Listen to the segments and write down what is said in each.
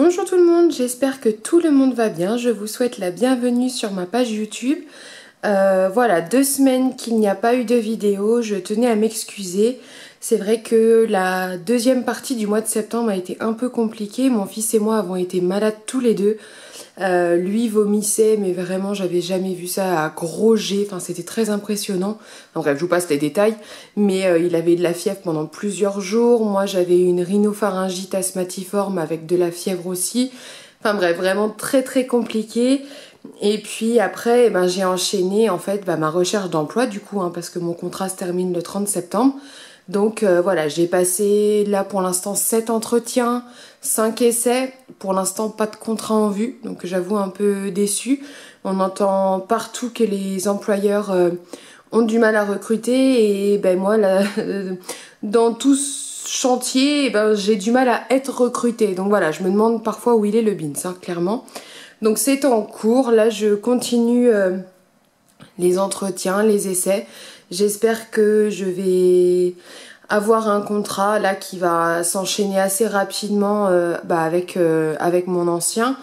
Bonjour tout le monde, j'espère que tout le monde va bien. Je vous souhaite la bienvenue sur ma page YouTube. Voilà, 2 semaines qu'il n'y a pas eu de vidéo, je tenais à m'excuser. C'est vrai que la deuxième partie du mois de septembre a été un peu compliquée. Mon fils et moi avons été malades tous les deux. Lui vomissait, mais vraiment j'avais jamais vu ça à gros jets, enfin c'était très impressionnant. En bref, je vous passe les détails, mais il avait de la fièvre pendant plusieurs jours. Moi j'avais une rhinopharyngite asthmatiforme avec de la fièvre aussi. Enfin bref, vraiment très très compliqué. Et puis après, j'ai enchaîné en fait ma recherche d'emploi du coup, parce que mon contrat se termine le 30 septembre. Donc voilà, j'ai passé là pour l'instant 7 entretiens, 5 essais. Pour l'instant, pas de contrat en vue, donc j'avoue un peu déçue. On entend partout que les employeurs ont du mal à recruter et moi, là, dans tout ce chantier, j'ai du mal à être recrutée. Donc voilà, je me demande parfois où il est le BINS, clairement. Donc c'est en cours, là je continue les entretiens, les essais. J'espère que je vais avoir un contrat là qui va s'enchaîner assez rapidement avec mon ancien.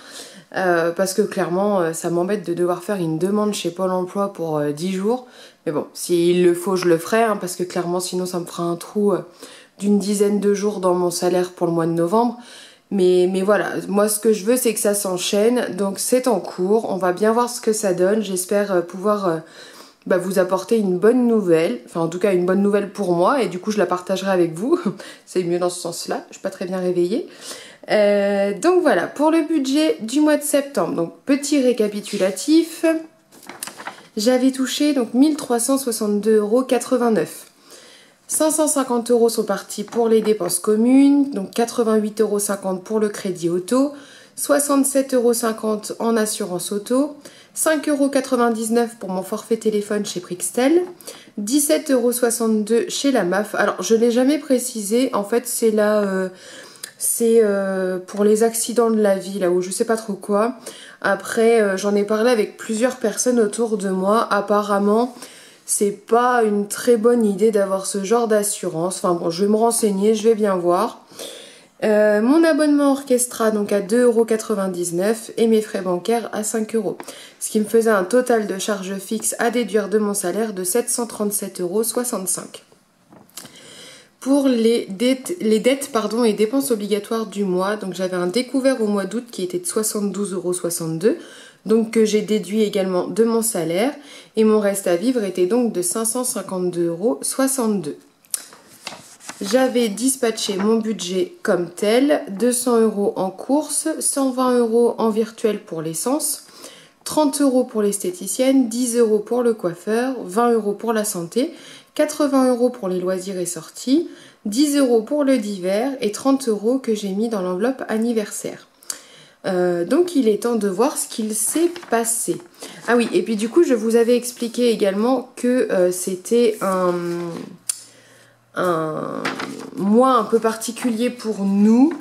Parce que clairement ça m'embête de devoir faire une demande chez Pôle emploi pour 10 jours. Mais bon, s'il le faut je le ferai, parce que clairement sinon ça me fera un trou d'une dizaine de jours dans mon salaire pour le mois de novembre. Mais voilà, moi ce que je veux c'est que ça s'enchaîne, donc c'est en cours, on va bien voir ce que ça donne. J'espère pouvoir vous apporter une bonne nouvelle, enfin en tout cas une bonne nouvelle pour moi, et du coup je la partagerai avec vous, c'est mieux dans ce sens-là, je suis pas très bien réveillée. Donc voilà, pour le budget du mois de septembre, donc petit récapitulatif, j'avais touché donc 1362,89 €. 550 € sont partis pour les dépenses communes, donc 88,50 € pour le crédit auto, 67,50 € en assurance auto, 5,99 € pour mon forfait téléphone chez Brixtel, 17,62 € chez la MAF. Alors je ne l'ai jamais précisé, en fait c'est là, pour les accidents de la vie, là où je sais pas trop quoi. Après j'en ai parlé avec plusieurs personnes autour de moi, apparemment c'est pas une très bonne idée d'avoir ce genre d'assurance. Enfin bon, je vais me renseigner, je vais bien voir. Mon abonnement Orchestra donc à 2,99 € et mes frais bancaires à 5 €. Ce qui me faisait un total de charges fixes à déduire de mon salaire de 737,65 €. Pour les dettes et dépenses obligatoires du mois, donc j'avais un découvert au mois d'août qui était de 72,62 €. Donc que j'ai déduit également de mon salaire, et mon reste à vivre était donc de 552,62 €. J'avais dispatché mon budget comme tel, 200 € en course, 120 € en virtuel pour l'essence, 30 € pour l'esthéticienne, 10 € pour le coiffeur, 20 € pour la santé, 80 € pour les loisirs et sorties, 10 € pour le divers et 30 € que j'ai mis dans l'enveloppe anniversaire. Donc il est temps de voir ce qu'il s'est passé. Ah oui, et puis du coup je vous avais expliqué également que c'était un mois un peu particulier pour nous.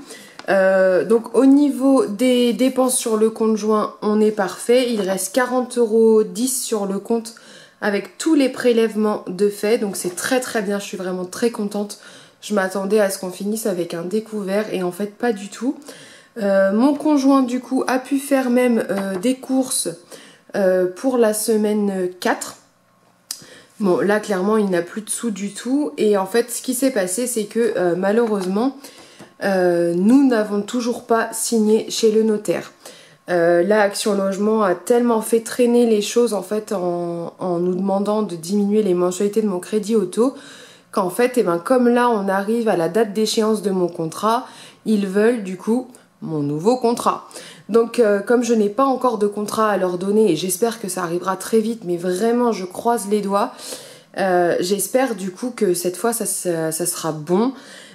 Donc au niveau des dépenses sur le compte joint, on est parfait. Il reste 40,10 € sur le compte avec tous les prélèvements de fait. Donc c'est très très bien, je suis vraiment très contente. Je m'attendais à ce qu'on finisse avec un découvert et en fait pas du tout. Mon conjoint du coup a pu faire même des courses pour la semaine 4. Bon là clairement il n'a plus de sous du tout, et en fait ce qui s'est passé c'est que malheureusement nous n'avons toujours pas signé chez le notaire. Là Action Logement a tellement fait traîner les choses en fait en nous demandant de diminuer les mensualités de mon crédit auto, qu'en fait comme là on arrive à la date d'échéance de mon contrat, ils veulent du coup mon nouveau contrat. Donc comme je n'ai pas encore de contrat à leur donner, et j'espère que ça arrivera très vite, mais vraiment je croise les doigts, j'espère du coup que cette fois ça sera bon,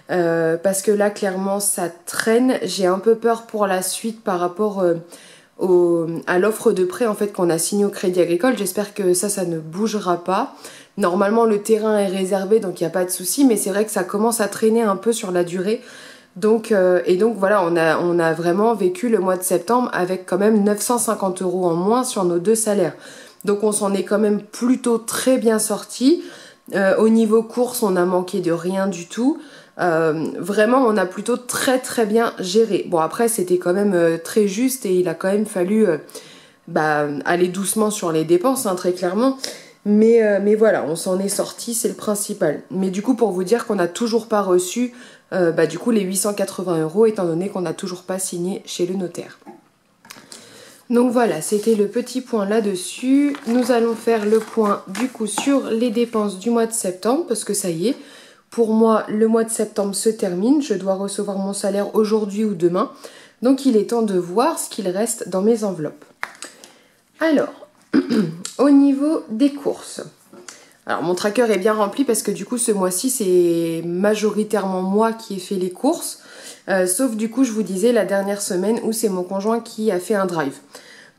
parce que là clairement ça traîne. J'ai un peu peur pour la suite par rapport à l'offre de prêt en fait qu'on a signé au Crédit Agricole. J'espère que ça ne bougera pas. Normalement le terrain est réservé, donc il n'y a pas de souci, mais c'est vrai que ça commence à traîner un peu sur la durée. Donc voilà, on a vraiment vécu le mois de septembre avec quand même 950 € en moins sur nos 2 salaires. Donc on s'en est quand même plutôt très bien sorti. Au niveau course, on n'a manqué de rien du tout. Vraiment, on a plutôt très très bien géré. Bon, après, c'était quand même très juste et il a quand même fallu aller doucement sur les dépenses, hein, très clairement. Mais voilà, on s'en est sorti, c'est le principal. Mais du coup, pour vous dire qu'on n'a toujours pas reçu du coup les 880 € étant donné qu'on n'a toujours pas signé chez le notaire. Donc voilà, c'était le petit point là-dessus. Nous allons faire le point du coup sur les dépenses du mois de septembre parce que ça y est, pour moi le mois de septembre se termine. Je dois recevoir mon salaire aujourd'hui ou demain. Donc il est temps de voir ce qu'il reste dans mes enveloppes. Alors, au niveau des courses. Alors mon tracker est bien rempli parce que du coup ce mois-ci c'est majoritairement moi qui ai fait les courses. Sauf du coup je vous disais la dernière semaine où c'est mon conjoint qui a fait un drive.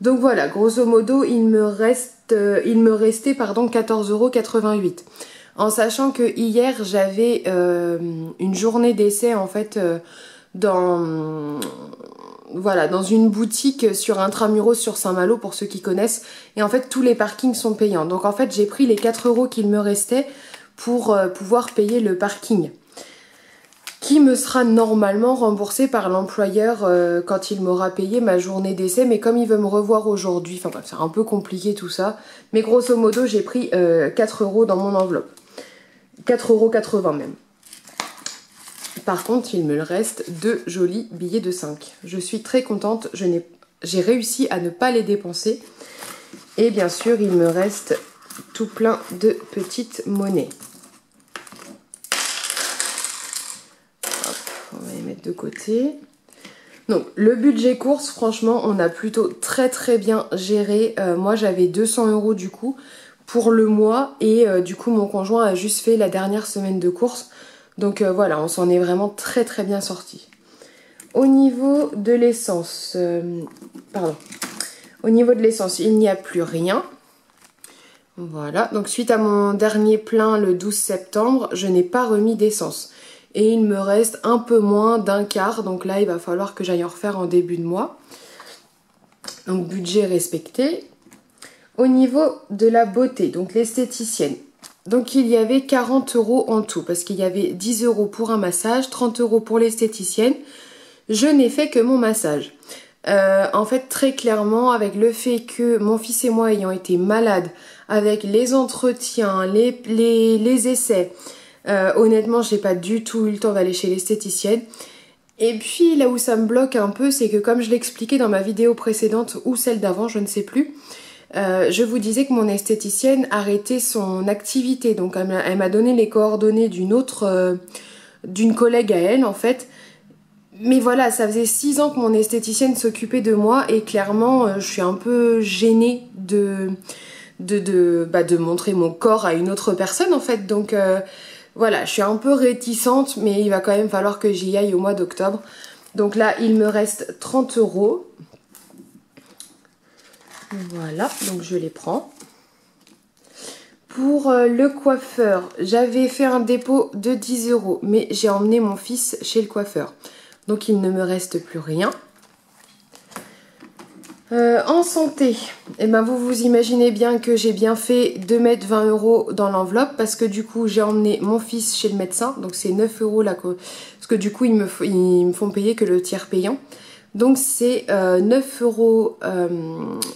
Donc voilà, grosso modo il me restait 14,88 €. En sachant que hier j'avais une journée d'essai en fait dans une boutique sur Intramuros sur Saint-Malo pour ceux qui connaissent. Et en fait tous les parkings sont payants. Donc en fait j'ai pris les 4 € qu'il me restait pour pouvoir payer le parking. Qui me sera normalement remboursé par l'employeur quand il m'aura payé ma journée d'essai. Mais comme il veut me revoir aujourd'hui, enfin bref, c'est un peu compliqué tout ça. Mais grosso modo j'ai pris 4 € dans mon enveloppe. 4,80 € même. Par contre, il me reste 2 jolis billets de 5. Je suis très contente, j'ai réussi à ne pas les dépenser. Et bien sûr, il me reste tout plein de petites monnaies. Hop, on va les mettre de côté. Donc, le budget course, franchement, on a plutôt très très bien géré. Moi, j'avais 200 € du coup pour le mois. Et du coup, mon conjoint a juste fait la dernière semaine de course. Donc voilà, on s'en est vraiment très très bien sorti. Au niveau de l'essence, il n'y a plus rien. Voilà, donc suite à mon dernier plein le 12 septembre, je n'ai pas remis d'essence. Et il me reste un peu moins d'un quart, donc là il va falloir que j'aille en refaire en début de mois. Donc budget respecté. Au niveau de la beauté, donc l'esthéticienne. Donc il y avait 40 € en tout, parce qu'il y avait 10 € pour un massage, 30 € pour l'esthéticienne. Je n'ai fait que mon massage. En fait, très clairement, avec le fait que mon fils et moi ayant été malades, avec les entretiens, les essais, honnêtement, j'ai pas du tout eu le temps d'aller chez l'esthéticienne. Et puis là où ça me bloque un peu, c'est que comme je l'expliquais dans ma vidéo précédente ou celle d'avant, je ne sais plus, je vous disais que mon esthéticienne arrêtait son activité. Donc elle m'a donné les coordonnées d'une collègue à elle en fait. Mais voilà, ça faisait 6 ans que mon esthéticienne s'occupait de moi et clairement je suis un peu gênée de montrer mon corps à une autre personne en fait. Donc voilà, je suis un peu réticente mais il va quand même falloir que j'y aille au mois d'octobre. Donc là il me reste 30 €. Voilà, donc je les prends. Pour le coiffeur, j'avais fait un dépôt de 10 €, mais j'ai emmené mon fils chez le coiffeur. Donc il ne me reste plus rien. En santé, eh ben vous imaginez bien que j'ai bien fait de mettre 20 € dans l'enveloppe parce que du coup j'ai emmené mon fils chez le médecin. Donc c'est 9 € là, parce que du coup ils me font payer que le tiers payant. Donc c'est 9 €,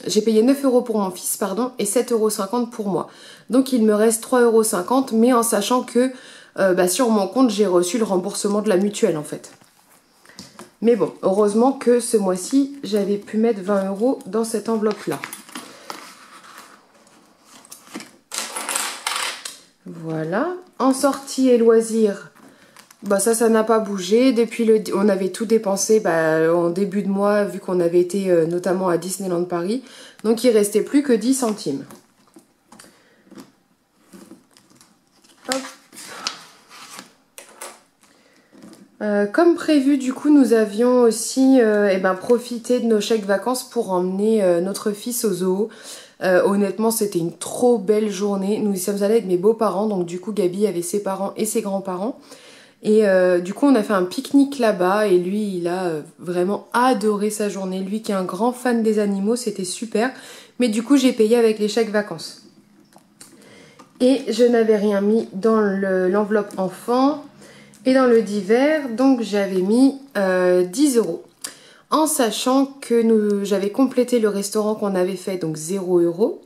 j'ai payé 9 € pour mon fils, pardon, et 7,50 € pour moi. Donc il me reste 3,50 €, mais en sachant que sur mon compte, j'ai reçu le remboursement de la mutuelle en fait. Mais bon, heureusement que ce mois-ci, j'avais pu mettre 20 € dans cette enveloppe-là. Voilà. En sortie et loisirs, ça n'a pas bougé. On avait tout dépensé en début de mois, vu qu'on avait été notamment à Disneyland Paris. Donc il restait plus que 10 centimes. Hop. Comme prévu, du coup, nous avions aussi profité de nos chèques vacances pour emmener notre fils au zoo. Honnêtement, c'était une trop belle journée. Nous y sommes allés avec mes beaux-parents, donc du coup, Gabi avait ses parents et ses grands-parents. Et du coup on a fait un pique-nique là-bas et lui il a vraiment adoré sa journée. Lui qui est un grand fan des animaux, c'était super. Mais du coup j'ai payé avec les chèques vacances. Et je n'avais rien mis dans l'enveloppe enfant. Et dans le divers, donc j'avais mis 10 €. En sachant que j'avais complété le restaurant qu'on avait fait, donc 0 €.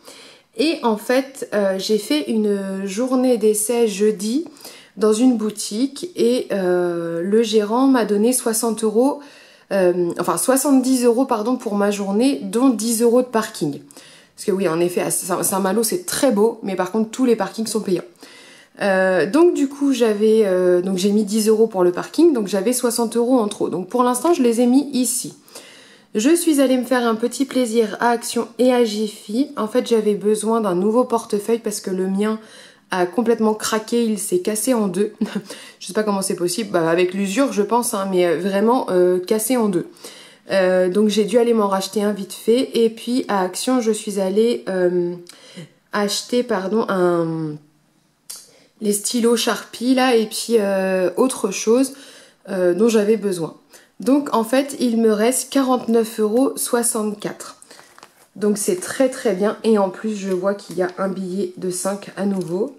Et en fait, j'ai fait une journée d'essai jeudi dans une boutique et le gérant m'a donné 60 €, enfin 70 € pardon pour ma journée, dont 10 € de parking. Parce que oui, en effet, à Saint-Malo c'est très beau, mais par contre tous les parkings sont payants. Donc du coup donc j'ai mis 10 € pour le parking, donc j'avais 60 € en trop. Donc pour l'instant je les ai mis ici. Je suis allée me faire un petit plaisir à Action et à Jiffy. En fait j'avais besoin d'un nouveau portefeuille parce que le mien a complètement craqué, il s'est cassé en deux. Je sais pas comment c'est possible, bah, avec l'usure je pense, hein, mais vraiment cassé en deux. Donc j'ai dû aller m'en racheter un vite fait. Et puis à Action je suis allée acheter les stylos Sharpie là et puis autre chose dont j'avais besoin. Donc en fait il me reste 49,64 €. Donc c'est très très bien et en plus je vois qu'il y a un billet de 5 à nouveau.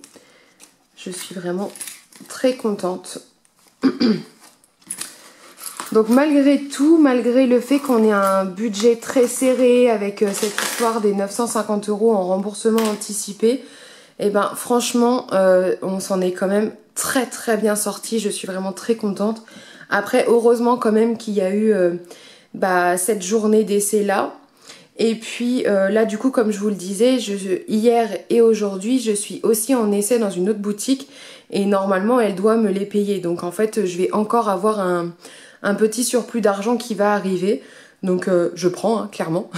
Je suis vraiment très contente. Donc malgré tout, malgré le fait qu'on ait un budget très serré avec cette histoire des 950 € en remboursement anticipé, et ben franchement on s'en est quand même très très bien sorti. Je suis vraiment très contente. Après heureusement quand même qu'il y a eu cette journée d'essai là. Et puis là du coup comme je vous le disais, hier et aujourd'hui je suis aussi en essai dans une autre boutique et normalement elle doit me les payer. Donc en fait je vais encore avoir un petit surplus d'argent qui va arriver. Donc je prends hein, clairement.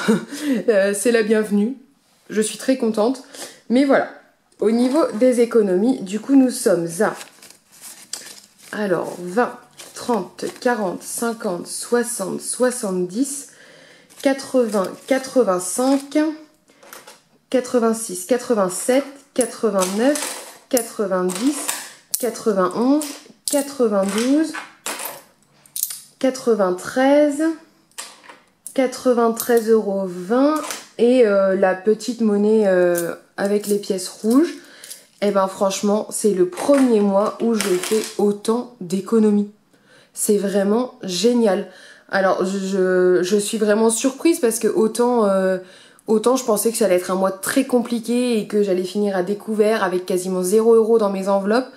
C'est la bienvenue. Je suis très contente. Mais voilà. Au niveau des économies, du coup nous sommes à 20, 30, 40, 50, 60, 70, 80, 85, 86, 87, 89, 90, 91, 92, 93, 93,20 € et la petite monnaie avec les pièces rouges. Et ben franchement c'est le premier mois où je fais autant d'économies. C'est vraiment génial. Alors je suis vraiment surprise parce que autant je pensais que ça allait être un mois très compliqué et que j'allais finir à découvert avec quasiment 0 € dans mes enveloppes.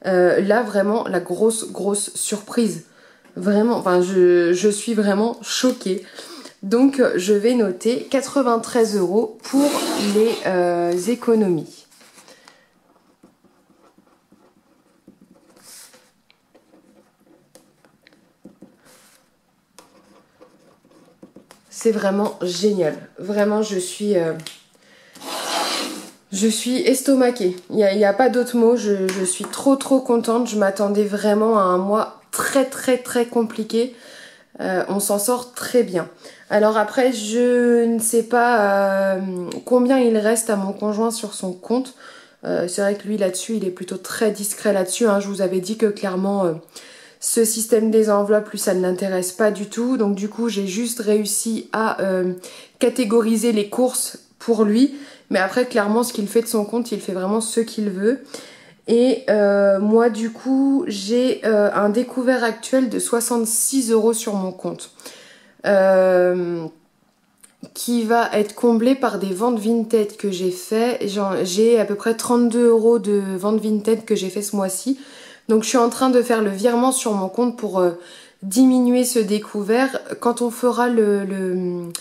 Là vraiment la grosse surprise. Vraiment, enfin je suis vraiment choquée. Donc je vais noter 93 € pour les économies. C'est vraiment génial. Vraiment, je suis estomaquée. Il n'y a pas d'autre mot. Je suis trop contente. Je m'attendais vraiment à un mois très compliqué. On s'en sort très bien. Alors après, je ne sais pas combien il reste à mon conjoint sur son compte. C'est vrai que lui là-dessus, il est plutôt très discret là-dessus. Hein. Je vous avais dit que clairement... ce système des enveloppes, lui, ça ne l'intéresse pas du tout. Donc du coup, j'ai juste réussi à catégoriser les courses pour lui. Mais après, clairement, ce qu'il fait de son compte, il fait vraiment ce qu'il veut. Et moi, du coup, j'ai un découvert actuel de 66 € sur mon compte. Qui va être comblé par des ventes Vinted que j'ai fait. J'ai à peu près 32 € de ventes Vinted que j'ai fait ce mois-ci. Donc je suis en train de faire le virement sur mon compte pour diminuer ce découvert. Quand on fera le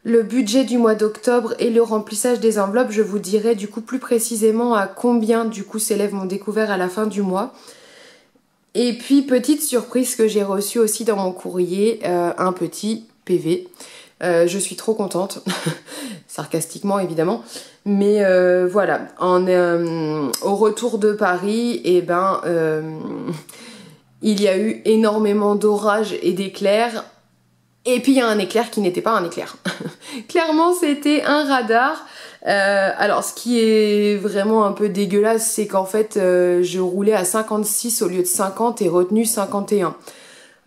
budget du mois d'octobre et le remplissage des enveloppes, je vous dirai du coup plus précisément à combien du coup s'élève mon découvert à la fin du mois. Et puis petite surprise que j'ai reçue aussi dans mon courrier, un petit PV. Je suis trop contente, sarcastiquement évidemment, mais voilà, au retour de Paris, il y a eu énormément d'orages et d'éclairs, et puis il y a un éclair qui n'était pas un éclair. Clairement c'était un radar. Alors ce qui est vraiment un peu dégueulasse, c'est qu'en fait je roulais à 56 au lieu de 50 et retenu 51.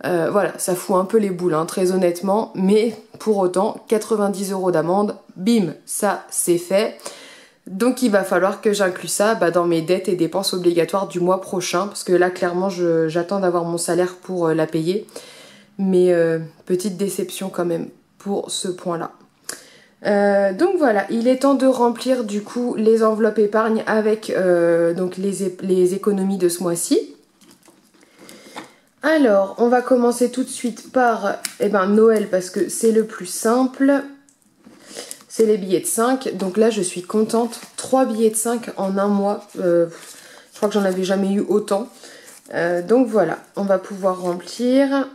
Voilà, ça fout un peu les boules, hein, très honnêtement, mais pour autant, 90 € d'amende, bim, ça c'est fait. Donc il va falloir que j'inclue ça dans mes dettes et dépenses obligatoires du mois prochain. Parce que là, clairement, j'attends d'avoir mon salaire pour la payer. Mais petite déception quand même pour ce point-là. Donc voilà, il est temps de remplir du coup les enveloppes épargne avec donc les économies de ce mois-ci. Alors, on va commencer tout de suite par Noël parce que c'est le plus simple. C'est les billets de 5. Donc là, je suis contente. 3 billets de 5 en un mois. Je crois que j'en avais jamais eu autant. Donc voilà, on va pouvoir remplir.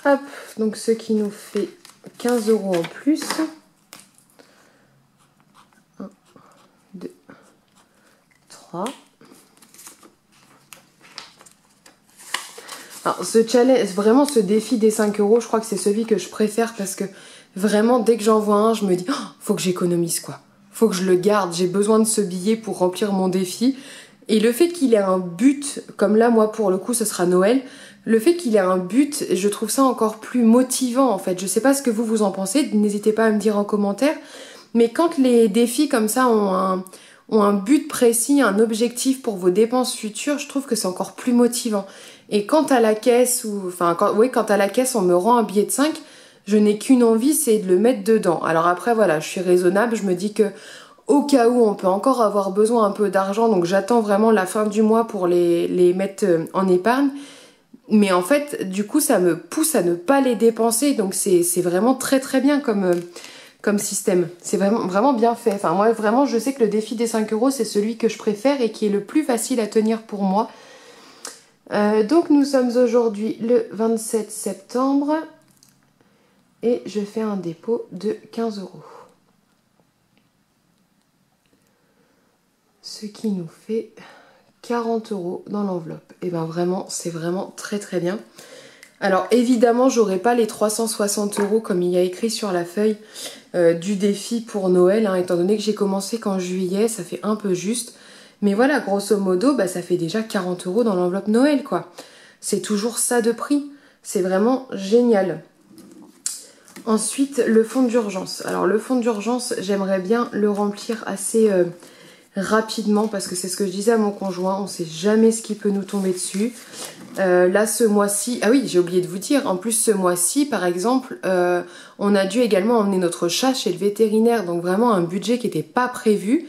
Hop, donc ce qui nous fait 15 € en plus. 1, 2, 3. Alors ce challenge, vraiment ce défi des 5 €, je crois que c'est celui que je préfère parce que vraiment dès que j'en vois un, je me dis faut que j'économise quoi. Faut que je le garde, j'ai besoin de ce billet pour remplir mon défi. Et le fait qu'il ait un but, comme là moi pour le coup ce sera Noël, le fait qu'il ait un but, je trouve ça encore plus motivant en fait. Je sais pas ce que vous en pensez, n'hésitez pas à me dire en commentaire. Mais quand les défis comme ça ont un but précis, un objectif pour vos dépenses futures, je trouve que c'est encore plus motivant. Et quand à la caisse, quand à la caisse on me rend un billet de 5, je n'ai qu'une envie, c'est de le mettre dedans. Alors après voilà, je suis raisonnable, je me dis que au cas où on peut encore avoir besoin un peu d'argent, donc j'attends vraiment la fin du mois pour les mettre en épargne. Mais en fait, du coup, ça me pousse à ne pas les dépenser, donc c'est vraiment très très bien comme système. C'est vraiment bien fait. Enfin, moi, vraiment, je sais que le défi des 5 €, c'est celui que je préfère et qui est le plus facile à tenir pour moi. Donc, nous sommes aujourd'hui le 27 septembre et je fais un dépôt de 15 €. Ce qui nous fait 40 € dans l'enveloppe. Et ben vraiment, c'est vraiment très très bien. Alors évidemment, j'aurai pas les 360 € comme il y a écrit sur la feuille du défi pour Noël, hein, étant donné que j'ai commencé qu'en juillet, ça fait un peu juste. Mais voilà, grosso modo, ça fait déjà 40 € dans l'enveloppe Noël, quoi. C'est toujours ça de prix. C'est vraiment génial. Ensuite, le fonds d'urgence. Alors le fonds d'urgence, j'aimerais bien le remplir assez rapidement parce que c'est ce que je disais à mon conjoint, on sait jamais ce qui peut nous tomber dessus. Là ce mois-ci, ah oui j'ai oublié de vous dire, en plus ce mois-ci par exemple, on a dû également emmener notre chat chez le vétérinaire, donc vraiment un budget qui n'était pas prévu.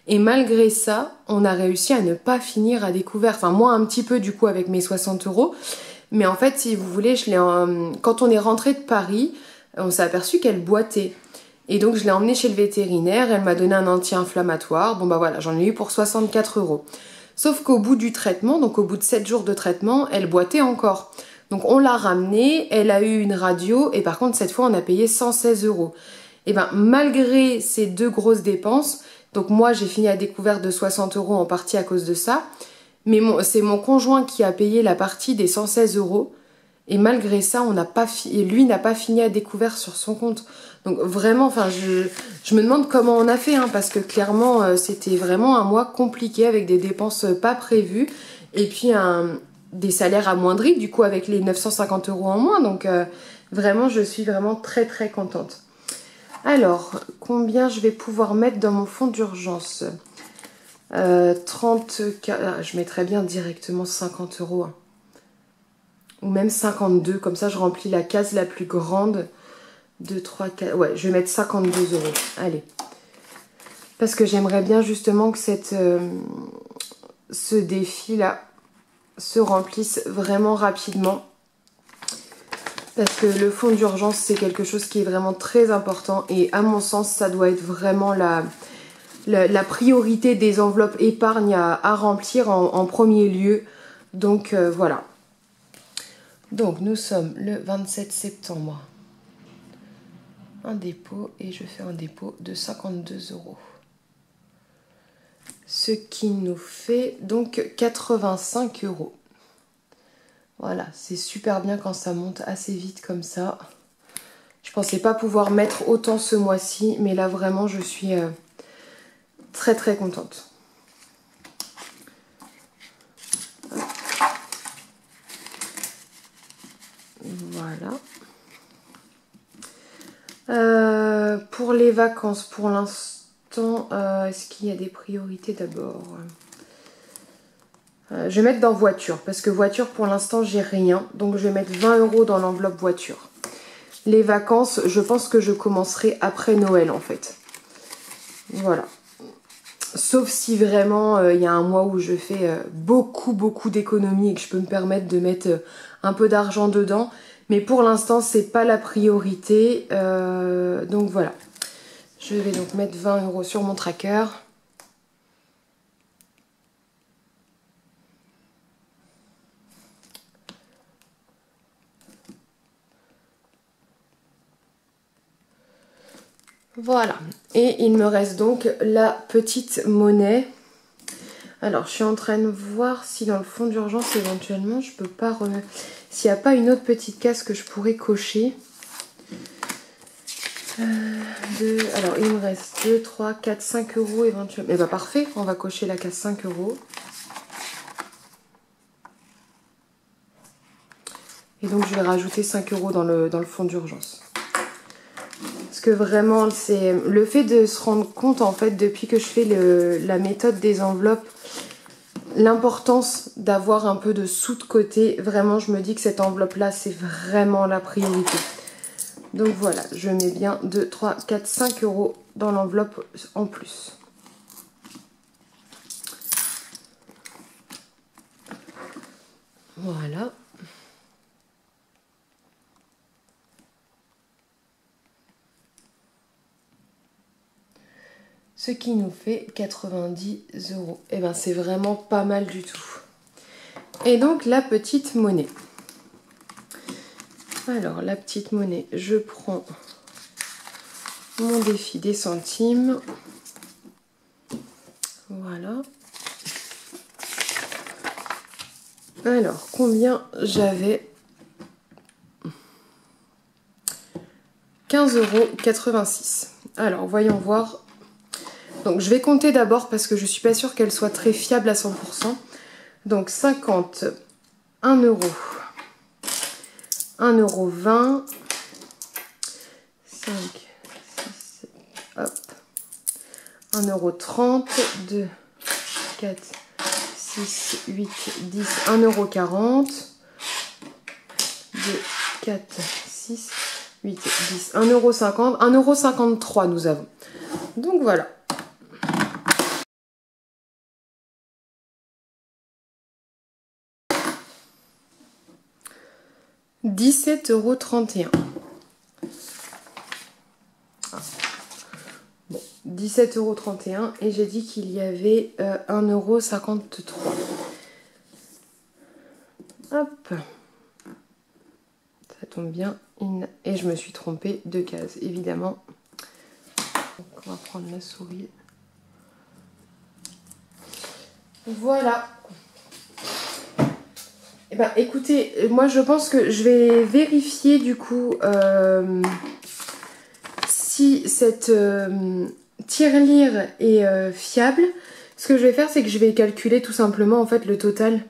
Et malgré ça, on a réussi à ne pas finir à découvert. Enfin moi un petit peu du coup avec mes 60 €. Mais en fait si vous voulez, quand on est rentré de Paris, on s'est aperçu qu'elle boitait. Et donc je l'ai emmenée chez le vétérinaire, elle m'a donné un anti-inflammatoire. Bon voilà, j'en ai eu pour 64 €. Sauf qu'au bout du traitement, donc au bout de 7 jours de traitement, elle boitait encore. Donc on l'a ramenée, elle a eu une radio et par contre cette fois on a payé 116 €. Et malgré ces deux grosses dépenses, donc moi j'ai fini à découvert de 60 € en partie à cause de ça, mais c'est mon conjoint qui a payé la partie des 116 €. Et malgré ça, lui n'a pas fini à découvert sur son compte. Donc vraiment, je me demande comment on a fait, hein, parce que clairement, c'était vraiment un mois compliqué avec des dépenses pas prévues. Et puis des salaires amoindris, du coup, avec les 950 € en moins. Donc vraiment, je suis vraiment très très contente. Alors, combien je vais pouvoir mettre dans mon fonds d'urgence 34, je mettrais bien directement 50 €. Hein. Ou même 52, comme ça je remplis la case la plus grande. 2, 3, 4, ouais, je vais mettre 52 €. Allez. Parce que j'aimerais bien justement que ce défi-là se remplisse vraiment rapidement. Parce que le fonds d'urgence, c'est quelque chose qui est vraiment très important. Et à mon sens, ça doit être vraiment la priorité des enveloppes épargne à remplir en premier lieu. Donc voilà. Donc nous sommes le 27 septembre. Un dépôt et je fais un dépôt de 52 €. Ce qui nous fait donc 85 €. Voilà, c'est super bien quand ça monte assez vite comme ça. Je pensais pas pouvoir mettre autant ce mois-ci, mais là vraiment je suis très très contente. Voilà. Pour les vacances, pour l'instant, est-ce qu'il y a des priorités d'abord? Je vais mettre dans voiture, parce que voiture pour l'instant j'ai rien, donc je vais mettre 20 € dans l'enveloppe voiture. Les vacances, je pense que je commencerai après Noël en fait. Voilà. Sauf si vraiment il y a un mois où je fais beaucoup d'économies et que je peux me permettre de mettre un peu d'argent dedans. Mais pour l'instant, c'est pas la priorité. Donc voilà. Je vais donc mettre 20 € sur mon tracker. Voilà, et il me reste donc la petite monnaie. Alors, je suis en train de voir si dans le fond d'urgence, éventuellement, je peux pas remettre... S'il n'y a pas une autre petite case que je pourrais cocher. Alors, il me reste 2, 3, 4, 5 € éventuellement. Eh bien, parfait, on va cocher la case 5 €. Et donc, je vais rajouter 5 € dans le fond d'urgence. Parce que vraiment, c'est le fait de se rendre compte, en fait, depuis que je fais la méthode des enveloppes, l'importance d'avoir un peu de sous de côté. Vraiment, je me dis que cette enveloppe-là, c'est vraiment la priorité. Donc voilà, je mets bien 2, 3, 4, 5 € dans l'enveloppe en plus. Voilà. Ce qui nous fait 90 €. Et ben c'est vraiment pas mal du tout. Et donc la petite monnaie. Alors la petite monnaie, je prends mon défi des centimes. Voilà. Alors combien j'avais? 15,86 €. Alors voyons voir. Donc je vais compter d'abord parce que je suis pas sûre qu'elle soit très fiable à 100%. Donc 50, 1 €, 1,20 €, 5, 6, 7, hop, 1,30 €, 2, 4, 6, 8, 10, 1,40 €, 2, 4, 6, 8, 10, 1,50 €, 1,53 € nous avons. Donc voilà. « 17,31 €. Bon, 17,31 € et j'ai dit qu'il y avait 1,53 €. Hop. Ça tombe bien. Et je me suis trompée de case, évidemment. Donc, on va prendre la souris. Voilà. Eh ben, écoutez, moi je pense que je vais vérifier du coup si cette tirelire est fiable. Ce que je vais faire, c'est que je vais calculer tout simplement en fait le total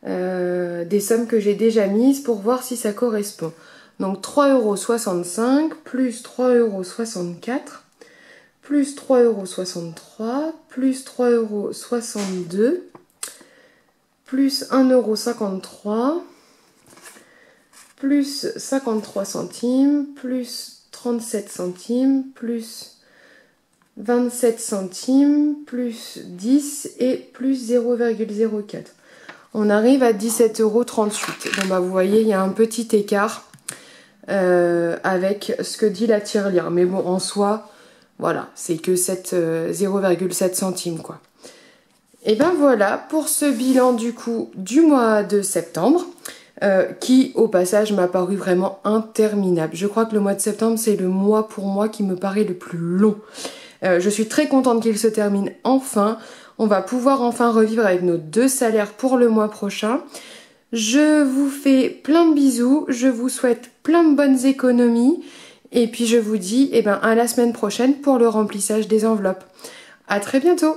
des sommes que j'ai déjà mises pour voir si ça correspond. Donc 3,65 € plus 3,64 € plus 3,63 € plus 3,62 € plus 1,53 € plus 53 centimes plus 37 centimes plus 27 centimes plus 10 et plus 0,04. On arrive à 17,38 €. Donc bah, vous voyez, il y a un petit écart avec ce que dit la tirelire. Mais bon, en soi, voilà, c'est que 0,7 centimes quoi. Et ben voilà pour ce bilan du coup du mois de septembre qui au passage m'a paru vraiment interminable. Je crois que le mois de septembre c'est le mois pour moi qui me paraît le plus long. Je suis très contente qu'il se termine enfin. On va pouvoir enfin revivre avec nos 2 salaires pour le mois prochain. Je vous fais plein de bisous, je vous souhaite plein de bonnes économies et puis je vous dis eh ben, à la semaine prochaine pour le remplissage des enveloppes. À très bientôt!